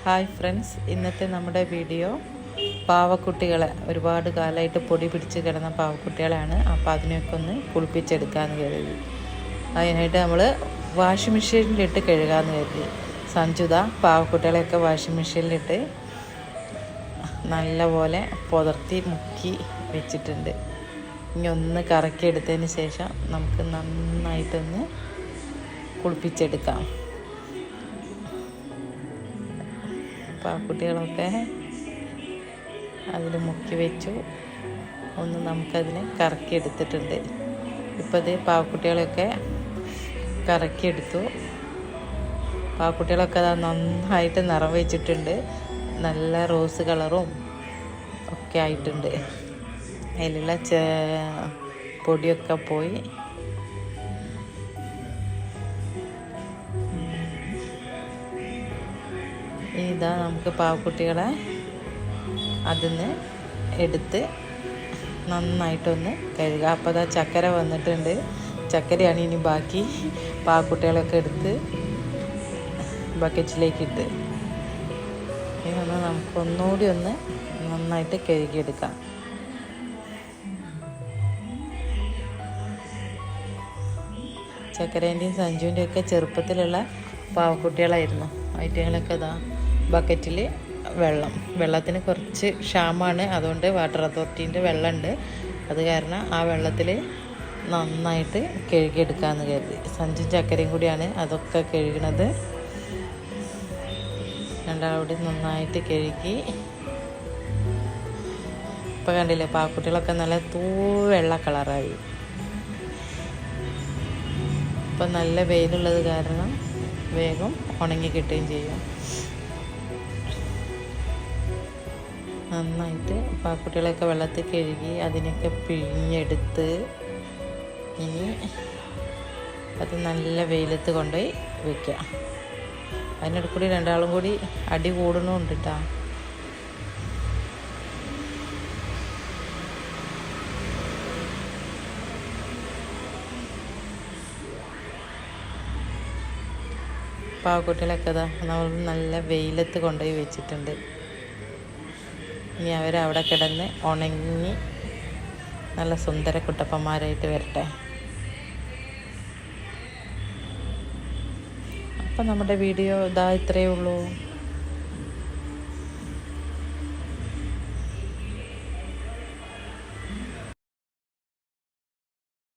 Hi friends, ഇന്നത്തെ നമ്മുടെ video പാവക്കുട്ടികളെ ഒരുപാട് കാലമായിട്ട് പൊടി പിടിച്ച് കിടന്ന പാവക്കുട്ടികളാണ്. അപ്പോൾ അതിനെയൊക്കെ ഒന്ന് കുളിപ്പിച്ചെടുക്കാമെന്ന് കരുതി. അതിനായിട്ട് നമ്മൾ വാഷിംഗ് മെഷീനിലിട്ട് കഴുകാമെന്ന് കരുതി. സഞ്ജുത പാവക്കുട്ടികളെയൊക്കെ വാഷിംഗ് മെഷീനിലിട്ട് നല്ലപോലെ പുതർത്തി മുക്കി വെച്ചിട്ടുണ്ട്. ഇനി ഒന്ന് കറക്കിയെടുത്തതിന് ശേഷം നമുക്ക് നന്നായിട്ടൊന്ന് കുളിപ്പിച്ചെടുക്കാം. പാവക്കുട്ടികളൊക്കെ അതിൽ മുക്കി വെച്ചു. ഒന്ന് നമുക്കതിനെ കറക്കിയെടുത്തിട്ടുണ്ട്. ഇപ്പോൾ ഇത് പാവക്കുട്ടികളെയൊക്കെ കറക്കിയെടുത്തു. പാവക്കുട്ടികളൊക്കെ അത് നന്നായിട്ട് നിറം വെച്ചിട്ടുണ്ട്. നല്ല റോസ് കളറും ഒക്കെ ആയിട്ടുണ്ട്. അതിലുള്ള പൊടിയൊക്കെ പോയി. ഇതാ നമുക്ക് പാവക്കുട്ടികളെ അതിന്ന് എടുത്ത് നന്നായിട്ടൊന്ന് കഴുകുക. അപ്പോൾ അതാ ചക്കര വന്നിട്ടുണ്ട്. ചക്കരയാണ് ഇനി ബാക്കി. പാവക്കുട്ടികളൊക്കെ എടുത്ത് ബക്കറ്റിലേക്കിട്ട് ഇതൊന്ന് നമുക്കൊന്നുകൂടി ഒന്ന് നന്നായിട്ട് കഴുകിയെടുക്കാം. ചക്കരേൻ്റെയും സഞ്ജുവിൻ്റെയും ഒക്കെ ചെറുപ്പത്തിലുള്ള പാവക്കുട്ടികളായിരുന്നു. ഐറ്റങ്ങളൊക്കെ ഇതാ ബക്കറ്റിൽ വെള്ളത്തിന് കുറച്ച് ക്ഷാമമാണ്. അതുകൊണ്ട് വാട്ടർ അതോറിറ്റീൻ്റെ വെള്ളമുണ്ട്. അത് കാരണം ആ വെള്ളത്തിൽ നന്നായിട്ട് കഴുകിയെടുക്കാമെന്ന് കരുതി. സഞ്ജും ചക്കരയും കൂടിയാണ് അതൊക്കെ കഴുകണത്. രണ്ടാളൂടി നന്നായിട്ട് കഴുകി. ഇപ്പം കണ്ടില്ലേ, പാവക്കുട്ടികളൊക്കെ നല്ല വെള്ള കളറായി. ഇപ്പം നല്ല വെയിലുള്ളത് കാരണം വേഗം ഉണങ്ങി കിട്ടുകയും ചെയ്യും. നന്നായിട്ട് പാവക്കുട്ടികളൊക്കെ വെള്ളത്തിൽ കഴുകി അതിനൊക്കെ പിഴിഞ്ഞെടുത്ത് ഇനി അത് നല്ല വെയിലത്ത് കൊണ്ടുപോയി വയ്ക്കുക. അതിനിടയിൽ കൂടി രണ്ടാളും കൂടി അടി കൂടണമുണ്ട് കേട്ടോ. പാവക്കുട്ടികളൊക്കെ ഇതാ നമ്മൾ നല്ല വെയിലത്ത് കൊണ്ടുപോയി വെച്ചിട്ടുണ്ട്. ഇനി അവരവിടെ കിടന്ന് ഉണങ്ങി നല്ല സുന്ദര കുട്ടപ്പന്മാരായിട്ട് വരട്ടെ. അപ്പം നമ്മുടെ വീഡിയോ ഇതാ ഇത്രയേ ഉള്ളൂ.